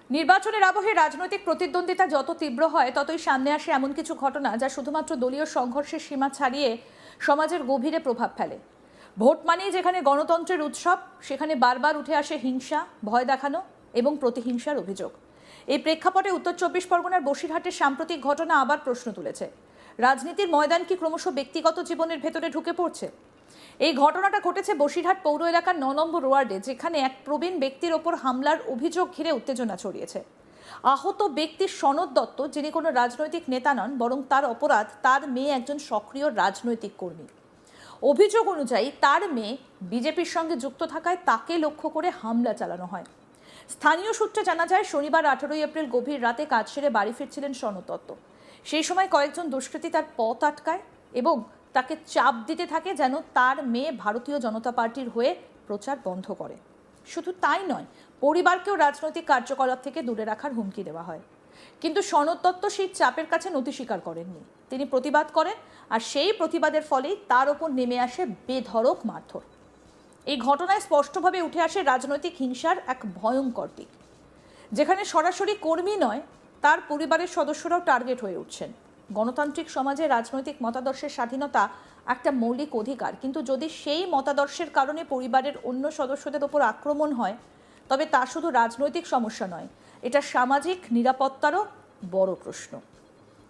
নির্বাচনের আবহে রাজনৈতিক প্রতিদ্বন্দ্বিতা যত তীব্র হয় ততই সামনে আসে এমন কিছু ঘটনা যা শুধুমাত্র দলীয় সংঘর্ষের সীমা ছাড়িয়ে সমাজের গভীরে প্রভাব ফেলে। ভোট মানেই যেখানে গণতন্ত্রের উৎসব, সেখানে বারবার উঠে আসে হিংসা, ভয় দেখানো এবং প্রতিহিংসার অভিযোগ। এই প্রেক্ষাপটে উত্তর 24 পরগনার বসিরহাটের সাম্প্রতিক ঘটনা আবার প্রশ্ন তুলেছে। রাজনীতির ময়দান কি ক্রমশ ব্যক্তিগত জীবনের ভেতরে ঢুকে পড়ছে? এই ঘটনাটা ঘটেছে বসিরহাট পৌর এলাকার 9 নম্বর ওয়ার্ডে, যেখানে এক প্রবীণ ব্যক্তির ওপর হামলার অভিযোগ ঘিরে উত্তেজনা ছড়িয়েছে। আহত ব্যক্তি সনদ দত্ত, যিনি কোনো রাজনৈতিক নেতা নন, বরং তার অপরাধ তার মেয়ে একজন সক্রিয় রাজনৈতিক কর্মী। অভিযোগ অনুযায়ী তার মেয়ে বিজেপির সঙ্গে যুক্ত থাকায় তাকে লক্ষ্য করে হামলা চালানো হয়। স্থানীয় সূত্রে জানা যায়, শনিবার 18 এপ্রিল গভীর রাতে কাজ সেরে বাড়ি ফিরছিলেন সনদ দত্ত। সেই সময় কয়েকজন দুষ্কৃতী তার পথ আটকায় এবং তাকে চাপ দিতে থাকে যেন তার মেয়ে ভারতীয় জনতা পার্টির হয়ে প্রচার বন্ধ করে। শুধু তাই নয়, পরিবারকেও রাজনৈতিক কার্যকলাপ থেকে দূরে রাখার হুমকি দেওয়া হয়। কিন্তু সনদ দত্ত সেই চাপের কাছে নতি স্বীকার করেননি। তিনি প্রতিবাদ করেন, আর সেই প্রতিবাদের ফলেই তার ওপর নেমে আসে বেধড়ক মারধর। এই ঘটনায় স্পষ্টভাবে উঠে আসে রাজনৈতিক হিংসার এক ভয়ঙ্কর দিক, যেখানে সরাসরি কর্মী নয়, তার পরিবারের সদস্যরাও টার্গেট হয়ে উঠছেন। গণতান্ত্রিক সমাজে রাজনৈতিক মতাদর্শের স্বাধীনতা একটা মৌলিক অধিকার, কিন্তু যদি সেই মতাদর্শের কারণে পরিবারের অন্য সদস্যদের ওপর আক্রমণ হয়, তবে তা শুধু রাজনৈতিক সমস্যা নয়, এটা সামাজিক নিরাপত্তারও বড় প্রশ্ন।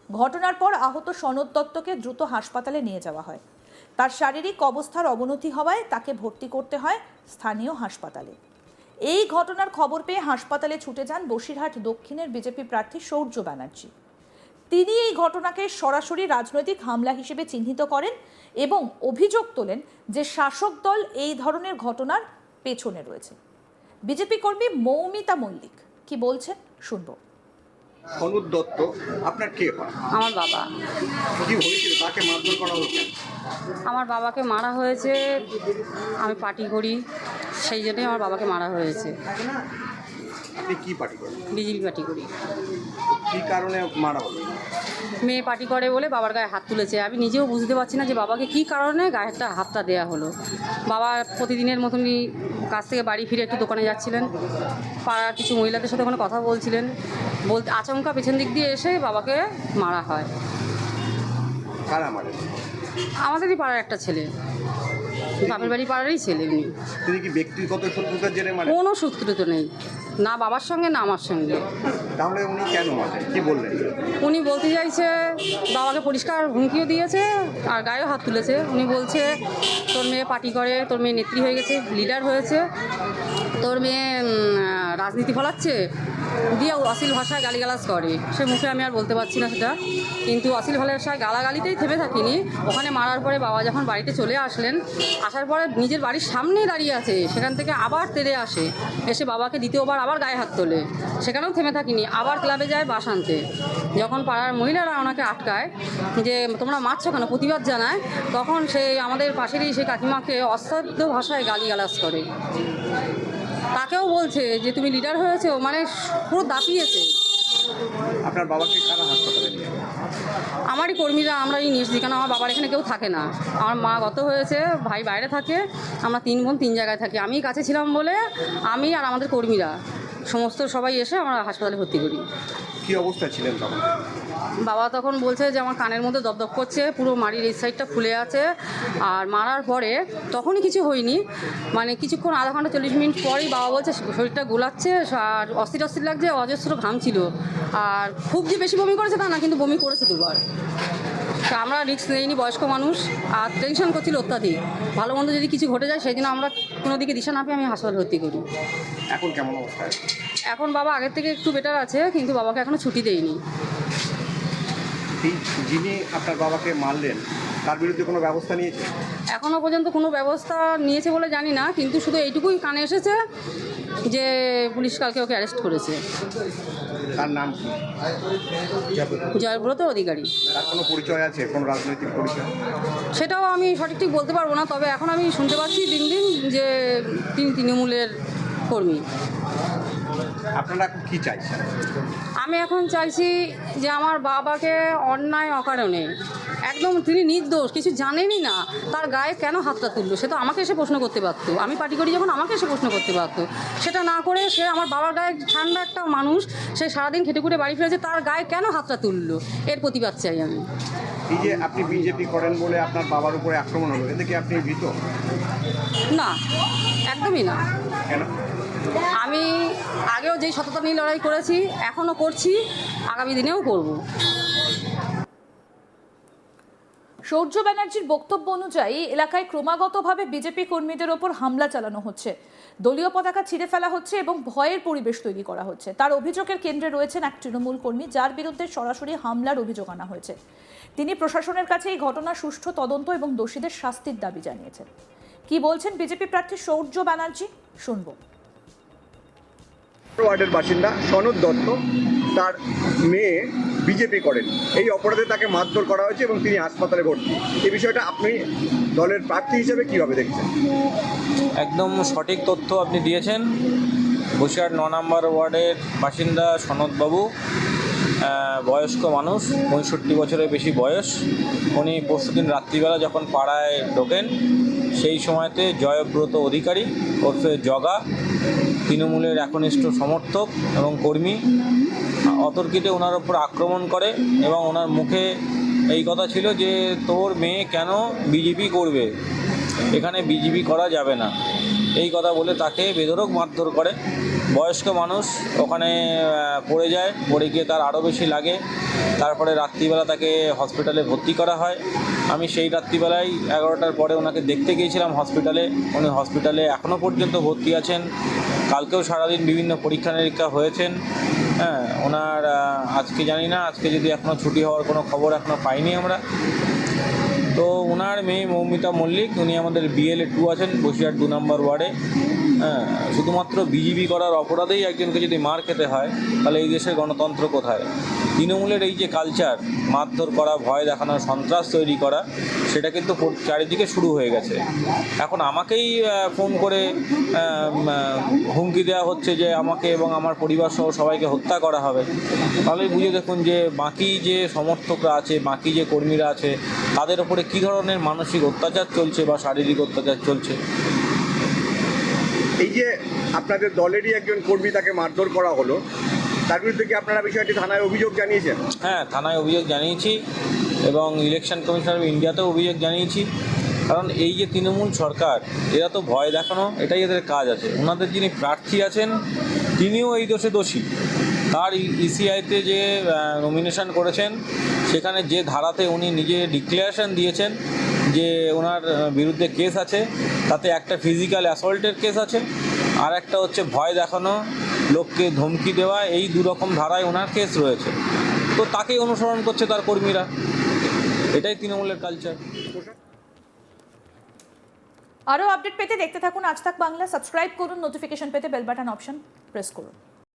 ঘটনার পর আহত সনদ দত্তকে দ্রুত হাসপাতালে নিয়ে যাওয়া হয়। তার শারীরিক অবস্থার অবনতি হওয়ায় তাকে ভর্তি করতে হয় স্থানীয় হাসপাতালে। এই ঘটনার খবর পেয়ে হাসপাতালে ছুটে যান বসিরহাট দক্ষিণের বিজেপি প্রার্থী সৌর্য ব্যানার্জি। তিনি এই ঘটনাকে সরাসরি রাজনৈতিক হামলা হিসেবে চিহ্নিত করেন এবং অভিযোগ তোলেন যে শাসক দল এই ধরনের ঘটনার পেছনে রয়েছে। বিজেপি কর্মী মৌমিতা মল্লিক কি বলছেন শুনবো। সনদ দত্ত আপনার কে হয়? আমার বাবা। কি হয়েছিল, তাকে মারধর করা হলো কেন? আমার বাবাকে মারা হয়েছে, আমি পার্টি করি, সেই জন্যই আমার বাবাকে মারা হয়েছে। আপনি কি পার্টি করেন? বিজেপি পার্টি করি। কি কারণে মারা হলো? মেয়ে পার্টি করে বলে বাবার গায়ে হাত তুলেছে। আমি নিজেও বুঝতে পারছি না যে বাবাকে কি কারণে গায়েটা হাতটা দেওয়া হলো। বাবা প্রতিদিনের মতনই কাছ থেকে বাড়ি ফিরে একটু দোকানে যাচ্ছিলেন, পাড়ার কিছু মহিলাদের সাথে ওখানে কথা বলছিলেন, বলতে আচমকা পেছন দিক দিয়ে এসে বাবাকে মারা হয়। কারা মারে? আমাদেরই পাড়ার একটা ছেলে, বাপের বাড়ি পাড়ারই ছেলে। উনি তিনি কি ব্যক্তিগত শত্রুতার জেরে মারে? কোনো সূত্র তো নেই, না বাবার সঙ্গে না আমার সঙ্গে। তাহলে উনি কেন মারে, কি বললেন? উনি বলতে চাইছে, বাবাকে পরিষ্কার হুমকিও দিয়েছে আর গায়েও হাত তুলেছে। উনি বলছে, তোর মেয়ে পার্টি করে, তোর মেয়ে নেত্রী হয়ে গেছে, লিডার হয়েছে, তোর মেয়ে রাজনীতি ফলাচ্ছে, দিয়ে অশ্লীল ভাষায় গালিগালাজ করে। সে মুখে আমি আর বলতে পারছি না সেটা, কিন্তু অশ্লীল ভাষায় গালাগালিতেই থেমে থাকিনি। ওখানে মারার পরে বাবা যখন বাড়িতে চলে আসলেন, আসার পরে নিজের বাড়ির সামনেই দাঁড়িয়ে আছে, সেখান থেকে আবার তেড়ে আসে, এসে বাবাকে দ্বিতীয়বার আবার গায়ে হাত তোলে। সেখানেও থেমে থাকিনি, আবার ক্লাবে যায় বাস আনতে। যখন পাড়ার মহিলারা ওনাকে আটকায় যে তোমরা মারছো কেন, প্রতিবাদ জানায়, তখন সেই আমাদের পাশেরই সেই কাকিমাকে অশ্রাদ্ধ ভাষায় গালিগালাজ করে। তাকেও বলছে যে তুমি লিডার হয়েছো, মানে পুরো দাপিয়েছে। আপনার বাবাকে কারা হাসপাতালে নিয়ে গেল? আমারই কর্মীরা, আমরাই নিয়ে এসেছি, কারণ আমার বাবার এখানে কেউ থাকে না। আমার মা গত হয়েছে, ভাই বাইরে থাকে, আমরা 3 বোন 3 জায়গায় থাকি। আমি কাছে ছিলাম বলে আমি আর আমাদের কর্মীরা সমস্ত সবাই এসে আমরা হাসপাতালে ভর্তি করি। কি অবস্থায় ছিলেন তখন? বাবা তখন বলছে যে আমার কানের মধ্যে দপদপ করছে, পুরো মাড়ির এই সাইডটা ফুলে আছে। আর মারার পরে তখনই কিছু হয়নি, মানে কিছুক্ষণ আধা ঘন্টা 40 মিনিট পরেই বাবা বলছে শরীরটা গোলাচ্ছে আর অস্থির অস্থির লাগছে, অজস্র ঘাম ছিল। আর খুব যে বেশি বমি করেছে তা না, কিন্তু বমি করেছে 2বার। তা আমরা রিস্ক নেইনি, বয়স্ক মানুষ, আর টেনশন করছিল অত্যাধিক। ভালো মন্দ যদি কিছু ঘটে যায় সেই জন্য আমরা কোনো দিকে দিশা না পেয়ে আমি হাসপাতালে ভর্তি করি। এখন কেমন অবস্থায়? এখন বাবা আগের থেকে একটু বেটার আছে, কিন্তু বাবাকে এখনও ছুটি দেয়নি। যিনি আপনার বাবাকে মারলেন তার বিরুদ্ধে কোনো ব্যবস্থা নিয়েছে? এখনও পর্যন্ত কোনো ব্যবস্থা নিয়েছে বলে জানি না, কিন্তু শুধু এইটুকুই কানে এসেছে যে পুলিশ কালকে ওকে অ্যারেস্ট করেছে। তার নাম কি? জয়ব্রত অধিকারী। তার কোনো পরিচয় আছে, কোনো রাজনৈতিক পরিচয়? সেটাও আমি সঠিক ঠিক বলতে পারবো না, তবে এখন আমি শুনতে পাচ্ছি দিন দিন যে তিনি তৃণমূলের কর্মী। আপনারা এখন কী চাইছেন? আমি এখন চাইছি যে আমার বাবাকে অন্যায় অকারণে একদম তিনি নির্দোষ, কিছু জানেনই না, তার গায়ে কেন হাতটা তুললো? সে তো আমাকে এসে প্রশ্ন করতে পারতো, আমি পার্টি করি যখন আমাকে এসে প্রশ্ন করতে পারতো। সেটা না করে সে আমার বাবার গায়ে, ঠান্ডা একটা মানুষ, সে সারাদিন খেটে খুঁটে বাড়ি ফিরেছে, তার গায়ে কেন হাতটা তুললো? এর প্রতিবাদ চাই আমি। এই যে আপনি বিজেপি করেন বলে আপনার বাবার উপরে আক্রমণ হলো, এতে কি আপনি ভীত? না, একদমই না। কেন? আমি আগেও যেই সততা নিয়ে লড়াই করেছি, এখনও করছি, আগামী দিনেও করব। সৌর্য ব্যানার্জির বক্তব্য অনুযায়ী এলাকায় ক্রমাগতভাবে বিজেপি কর্মীদের ওপর হামলা চালানো হচ্ছে, দলীয় পতাকা ছিঁড়ে ফেলা হচ্ছে এবং ভয়ের পরিবেশ তৈরি করা হচ্ছে। তার অভিযোগের কেন্দ্রে রয়েছেন এক তৃণমূল কর্মী, যার বিরুদ্ধে সরাসরি হামলার অভিযোগ আনা হয়েছে। তিনি প্রশাসনের কাছে এই ঘটনার সুষ্ঠু তদন্ত এবং দোষীদের শাস্তির দাবি জানিয়েছেন। কি বলছেন বিজেপি প্রার্থী সৌর্য ব্যানার্জি, শুনবো। ওয়ার্ডের বাসিন্দা সনদ দত্ত, তার মেয়ে বিজেপি করেন, এই অপরাধে তাকে মারধর করা হয়েছে এবং তিনি হাসপাতালে ভর্তি। এই বিষয়টা আপনি দলের প্রার্থী হিসেবে কিভাবে দেখছেন? একদম সঠিক তথ্য আপনি দিয়েছেন। বসিরহাট 9 নম্বর ওয়ার্ডের বাসিন্দা সনদবাবু, বয়স্ক মানুষ, 65 বছরের বেশি বয়স। উনি পরশুদিন রাত্রিবেলা যখন পাড়ায় ঢোকেন, সেই সময়তে জয়ব্রত অধিকারী ওরফে জগা, তৃণমূলের একনিষ্ঠ সমর্থক এবং কর্মী, অতর্কিতে ওনার ওপর আক্রমণ করে এবং ওনার মুখে এই কথা ছিল যে তোর মেয়ে কেন বিজেপি করবে, এখানে বিজেপি করা যাবে না, এই কথা বলে তাকে বেধড়ক মারধর করে। বয়স্ক মানুষ ওখানে পড়ে যায়, পড়ে গিয়ে তার আরও বেশি লাগে। তারপরে রাত্রিবেলা তাকে হসপিটালে ভর্তি করা হয়। আমি সেই রাত্রিবেলায় 11টার পরে ওনাকে দেখতে গিয়েছিলাম হসপিটালে। উনি হসপিটালে এখনও পর্যন্ত ভর্তি আছেন। কালকেও সারাদিন বিভিন্ন পরীক্ষা নিরীক্ষা হয়েছেন। হ্যাঁ, ওনার আজকে জানি না, আজকে যদি এখনও ছুটি হওয়ার কোনো খবর এখনও পাইনি আমরা। তো ওনার মেয়ে মৌমিতা মল্লিক, উনি আমাদের BLA 2 আছেন বসিরহাট 2 নম্বর ওয়ার্ডে। হ্যাঁ, শুধুমাত্র বিজেপি করার অপরাধেই একজনকে যদি মার খেতে হয়, তাহলে এই দেশের গণতন্ত্র কোথায়? তৃণমূলের এই যে কালচার, মারধর করা, ভয় দেখানো, সন্ত্রাস তৈরি করা, সেটা কিন্তু চারিদিকে শুরু হয়ে গেছে। এখন আমাকেই ফোন করে হুমকি দেওয়া হচ্ছে যে আমাকে এবং আমার পরিবার সহ সবাইকে হত্যা করা হবে। তাহলেই বুঝে দেখুন যে বাকি যে সমর্থকরা আছে, বাকি যে কর্মীরা আছে, তাদের ওপরে কী ধরনের মানসিক অত্যাচার চলছে বা শারীরিক অত্যাচার চলছে। এই যে আপনাদের দলেরই একজন কর্মী, তাকে মারধর করা হলো, তার বিরুদ্ধে কি আপনারা বিষয়টি থানায় অভিযোগ জানিয়েছেন? হ্যাঁ, থানায় অভিযোগ জানিয়েছি এবং ইলেকশন কমিশন অফ ইন্ডিয়াতেও অভিযোগ জানিয়েছি। কারণ এই যে তৃণমূল সরকার, এরা তো ভয় দেখানো, এটাই এদের কাজ আছে। ওনাদের যিনি প্রার্থী আছেন, তিনিও এই দোষে দোষী। তার ECIতে যে নমিনেশন করেছেন, সেখানে যে ধারাতে উনি নিজে ডিক্লারেশন দিয়েছেন যে ওনার বিরুদ্ধে কেস আছে, তাতে একটা ফিজিক্যাল অ্যাসল্টের কেস আছে, আর একটা হচ্ছে ভয় দেখানো, লোককে ধমকি দেওয়া, এই দুরকম ধারায় ওনার কেস রয়েছে। তো তাকেই অনুসরণ করছে তার কর্মীরা। এটাই তৃণমূলের কালচার। আরও আপডেট পেতে দেখতে থাকুন আজ তাক বাংলা। সাবস্ক্রাইব করুন, নোটিফিকেশন পেতে বেল বাটন অপশন প্রেস করুন।